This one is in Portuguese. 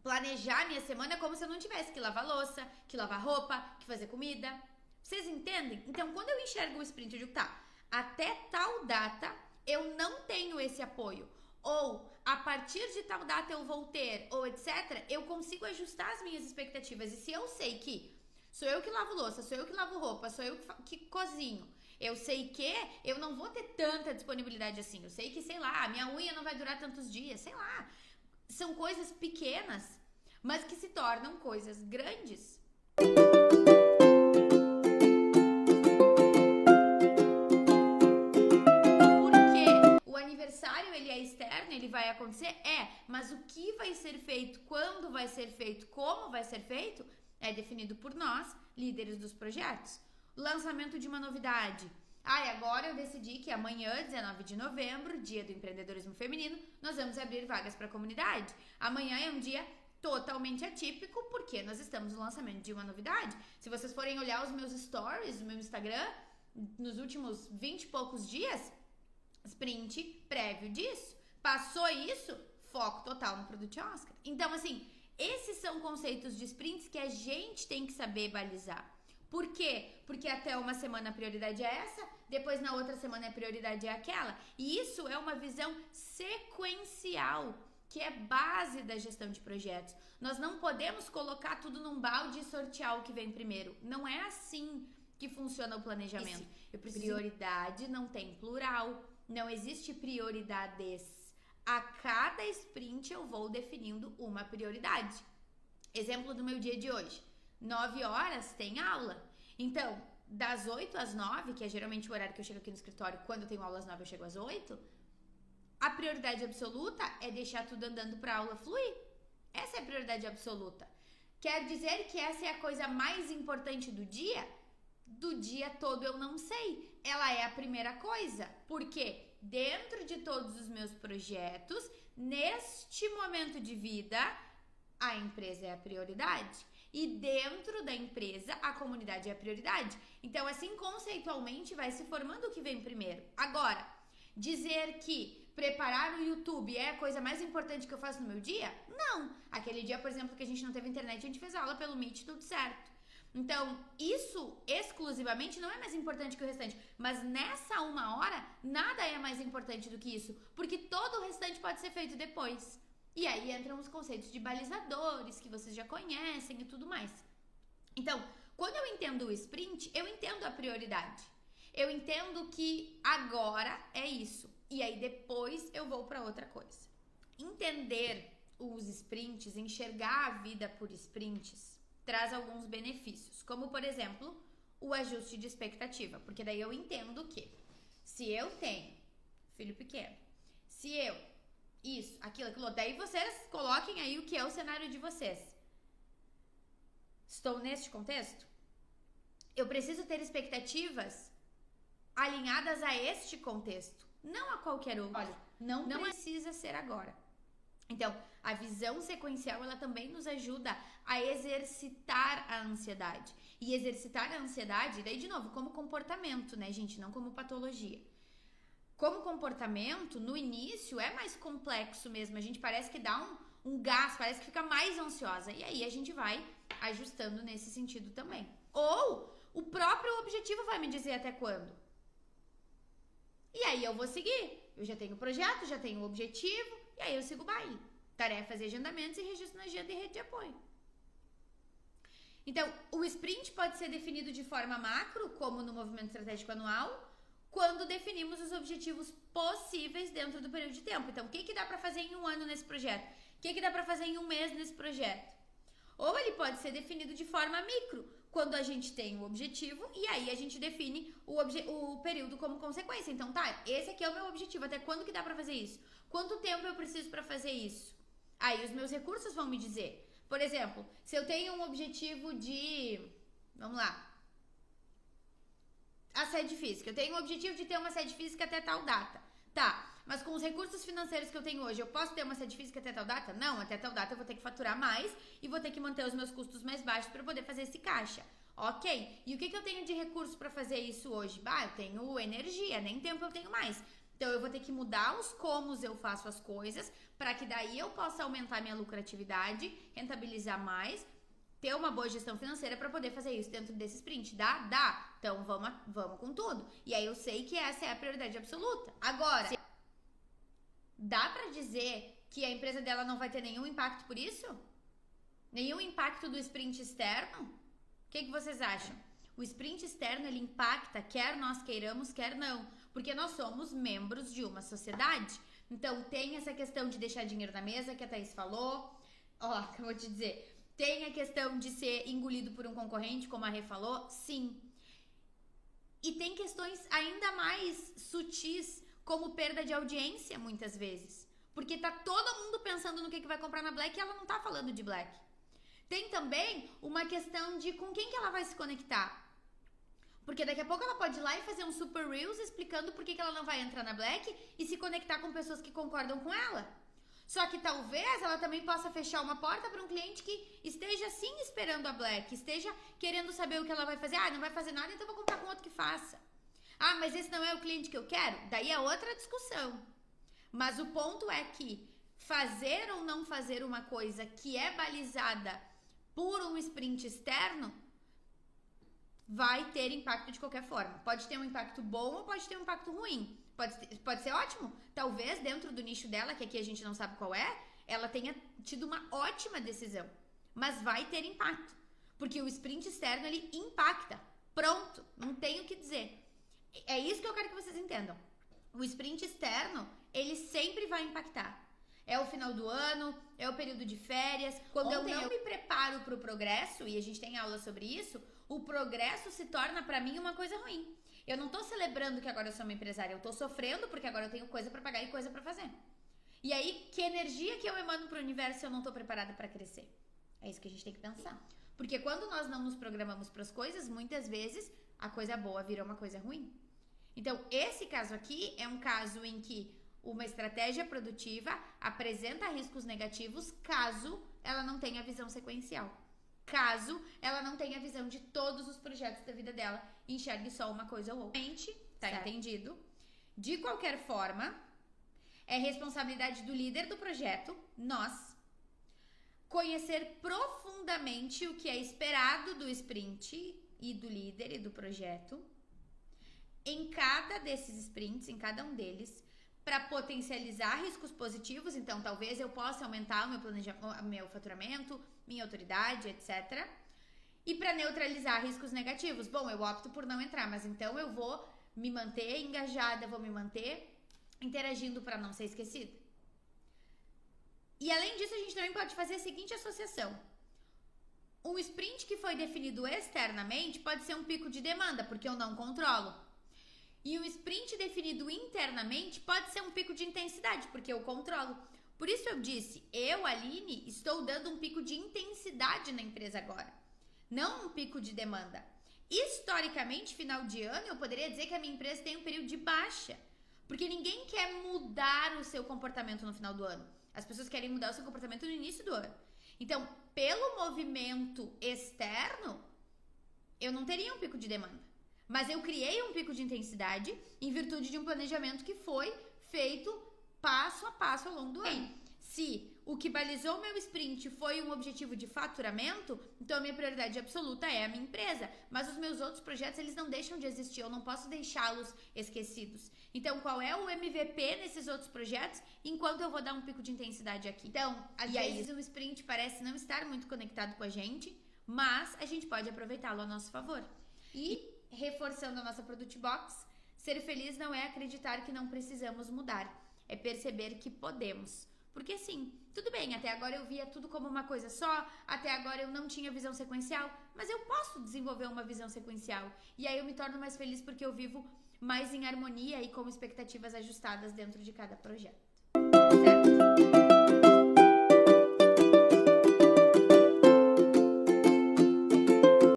planejar minha semana como se eu não tivesse que lavar louça, que lavar roupa, que fazer comida. Vocês entendem? Então, quando eu enxergo o sprint, eu digo, tá, até tal data eu não tenho esse apoio. Ou, a partir de tal data eu vou ter, ou etc., eu consigo ajustar as minhas expectativas. E se eu sei que sou eu que lavo louça, sou eu que lavo roupa, sou eu que cozinho, eu sei que eu não vou ter tanta disponibilidade assim. Eu sei que, sei lá, a minha unha não vai durar tantos dias, sei lá. São coisas pequenas, mas que se tornam coisas grandes. Porque o aniversário, ele é externo, ele vai acontecer? Mas o que vai ser feito, quando vai ser feito, como vai ser feito, é definido por nós, líderes dos projetos. Lançamento de uma novidade. Agora eu decidi que amanhã, 19 de novembro, dia do empreendedorismo feminino, nós vamos abrir vagas para a comunidade. Amanhã é um dia totalmente atípico, porque nós estamos no lançamento de uma novidade. Se vocês forem olhar os meus stories no meu Instagram, nos últimos 20 e poucos dias, sprint prévio disso. Passou isso, foco total no Produto Oscar. Então, assim, esses são conceitos de sprints que a gente tem que saber balizar. Por quê? Porque até uma semana a prioridade é essa, depois na outra semana a prioridade é aquela. E isso é uma visão sequencial, que é base da gestão de projetos. Nós não podemos colocar tudo num balde e sortear o que vem primeiro. Não é assim que funciona o planejamento. Prioridade não tem plural, não existe prioridades. A cada sprint eu vou definindo uma prioridade. Exemplo do meu dia de hoje. 9 horas tem aula. Então, das 8 às 9, que é geralmente o horário que eu chego aqui no escritório, quando eu tenho aula às 9 eu chego às 8, a prioridade absoluta é deixar tudo andando para a aula fluir. Essa é a prioridade absoluta. Quer dizer que essa é a coisa mais importante do dia? Do dia todo eu não sei. Ela é a primeira coisa. Porque dentro de todos os meus projetos, neste momento de vida, a empresa é a prioridade. E dentro da empresa, a comunidade é a prioridade. Então, assim, conceitualmente, vai se formando o que vem primeiro. Agora, dizer que preparar o YouTube é a coisa mais importante que eu faço no meu dia? Não. Aquele dia, por exemplo, que a gente não teve internet, a gente fez aula pelo Meet, tudo certo. Então, isso exclusivamente não é mais importante que o restante. Mas nessa uma hora, nada é mais importante do que isso. Porque todo o restante pode ser feito depois. E aí entram os conceitos de balizadores, que vocês já conhecem e tudo mais. Então, quando eu entendo o sprint, eu entendo a prioridade. Eu entendo que agora é isso. E aí depois eu vou para outra coisa. Entender os sprints, enxergar a vida por sprints, traz alguns benefícios. Como, por exemplo, o ajuste de expectativa. Porque daí eu entendo que se eu tenho filho pequeno, se eu isso, aquilo. Daí vocês coloquem aí o que é o cenário de vocês. Estou neste contexto? Eu preciso ter expectativas alinhadas a este contexto, não a qualquer outro. Olha, não precisa ser agora. Então, a visão sequencial, ela também nos ajuda a exercitar a ansiedade. E exercitar a ansiedade, daí de novo, como comportamento, né, gente? Não como patologia. Como comportamento, no início, é mais complexo mesmo. A gente parece que dá um gás, parece que fica mais ansiosa. E aí a gente vai ajustando nesse sentido também. Ou o próprio objetivo vai me dizer até quando. E aí eu vou seguir. Eu já tenho o projeto, já tenho o objetivo, e aí eu sigo o baile. Tarefas e agendamentos e registro na agenda e rede de apoio. Então, o sprint pode ser definido de forma macro, como no movimento estratégico anual, quando definimos os objetivos possíveis dentro do período de tempo. Então, o que dá para fazer em um ano nesse projeto? O que dá para fazer em um mês nesse projeto? Ou ele pode ser definido de forma micro, quando a gente tem o objetivo e aí a gente define o período como consequência. Então, tá, esse aqui é o meu objetivo. Até quando que dá para fazer isso? Quanto tempo eu preciso para fazer isso? Aí os meus recursos vão me dizer. Por exemplo, se eu tenho um objetivo de... Vamos lá. A sede física. Eu tenho o objetivo de ter uma sede física até tal data. Tá, mas com os recursos financeiros que eu tenho hoje, eu posso ter uma sede física até tal data? Não, até tal data eu vou ter que faturar mais e vou ter que manter os meus custos mais baixos para poder fazer esse caixa. Ok, e o que eu tenho de recurso para fazer isso hoje? Eu tenho energia, nem tempo eu tenho mais. Então, eu vou ter que mudar os comos eu faço as coisas, para que daí eu possa aumentar minha lucratividade, rentabilizar mais, ter uma boa gestão financeira para poder fazer isso dentro desse sprint. Dá? Dá. Então, vamos com tudo. E aí, eu sei que essa é a prioridade absoluta. Agora, dá para dizer que a empresa dela não vai ter nenhum impacto por isso? Nenhum impacto do sprint externo? O que vocês acham? O sprint externo, ele impacta, quer nós queiramos, quer não. Porque nós somos membros de uma sociedade. Então, tem essa questão de deixar dinheiro na mesa, que a Thaís falou. Ó, que eu vou te dizer. Tem a questão de ser engolido por um concorrente, como a Rê falou. Sim. E tem questões ainda mais sutis, como perda de audiência, muitas vezes. Porque tá todo mundo pensando no que vai comprar na Black e ela não tá falando de Black. Tem também uma questão de com quem que ela vai se conectar. Porque daqui a pouco ela pode ir lá e fazer um super reels explicando por que ela não vai entrar na Black e se conectar com pessoas que concordam com ela. Só que talvez ela também possa fechar uma porta para um cliente que esteja sim esperando a Black, esteja querendo saber o que ela vai fazer. Ah, não vai fazer nada, então vou comprar com outro que faça. Ah, mas esse não é o cliente que eu quero? Daí é outra discussão. Mas o ponto é que fazer ou não fazer uma coisa que é balizada por um sprint externo vai ter impacto de qualquer forma. Pode ter um impacto bom ou pode ter um impacto ruim. Pode ser ótimo. Talvez dentro do nicho dela, que aqui a gente não sabe qual é, ela tenha tido uma ótima decisão. Mas vai ter impacto. Porque o sprint externo, ele impacta. Pronto. Não tem o que dizer. É isso que eu quero que vocês entendam. O sprint externo, ele sempre vai impactar. É o final do ano, é o período de férias. Quando eu não me preparo para o progresso, e a gente tem aula sobre isso, o progresso se torna para mim uma coisa ruim. Eu não tô celebrando que agora eu sou uma empresária, eu tô sofrendo porque agora eu tenho coisa para pagar e coisa para fazer. E aí, que energia que eu emano pro universo se eu não tô preparada para crescer? É isso que a gente tem que pensar. Porque quando nós não nos programamos para as coisas, muitas vezes a coisa boa vira uma coisa ruim. Então, esse caso aqui é um caso em que uma estratégia produtiva apresenta riscos negativos caso ela não tenha visão sequencial. Caso ela não tenha visão de todos os projetos da vida dela e enxergue só uma coisa ou outra. Tá entendido? De qualquer forma, é responsabilidade do líder do projeto, nós, conhecer profundamente o que é esperado do sprint e do líder e do projeto em cada desses sprints, em cada um deles, para potencializar riscos positivos. Então, talvez eu possa aumentar o meu planejamento, meu faturamento, minha autoridade, etc. E para neutralizar riscos negativos. Bom, eu opto por não entrar, mas então eu vou me manter engajada, vou me manter interagindo para não ser esquecida. E além disso, a gente também pode fazer a seguinte associação. Um sprint que foi definido externamente pode ser um pico de demanda, porque eu não controlo. E um sprint definido internamente pode ser um pico de intensidade, porque eu controlo. Por isso eu disse, eu, Aline, estou dando um pico de intensidade na empresa agora. Não um pico de demanda. Historicamente, final de ano, eu poderia dizer que a minha empresa tem um período de baixa. Porque ninguém quer mudar o seu comportamento no final do ano. As pessoas querem mudar o seu comportamento no início do ano. Então, pelo movimento externo, eu não teria um pico de demanda. Mas eu criei um pico de intensidade em virtude de um planejamento que foi feito passo a passo ao longo do ano. Se o que balizou o meu sprint foi um objetivo de faturamento, então a minha prioridade absoluta é a minha empresa. Mas os meus outros projetos, eles não deixam de existir, eu não posso deixá-los esquecidos. Então, qual é o MVP nesses outros projetos, enquanto eu vou dar um pico de intensidade aqui? Então, às vezes o sprint parece não estar muito conectado com a gente, mas a gente pode aproveitá-lo a nosso favor. E reforçando a nossa Product Box, ser feliz não é acreditar que não precisamos mudar, é perceber que podemos. Porque sim, tudo bem, até agora eu via tudo como uma coisa só, até agora eu não tinha visão sequencial, mas eu posso desenvolver uma visão sequencial. E aí eu me torno mais feliz porque eu vivo mais em harmonia e com expectativas ajustadas dentro de cada projeto. Certo?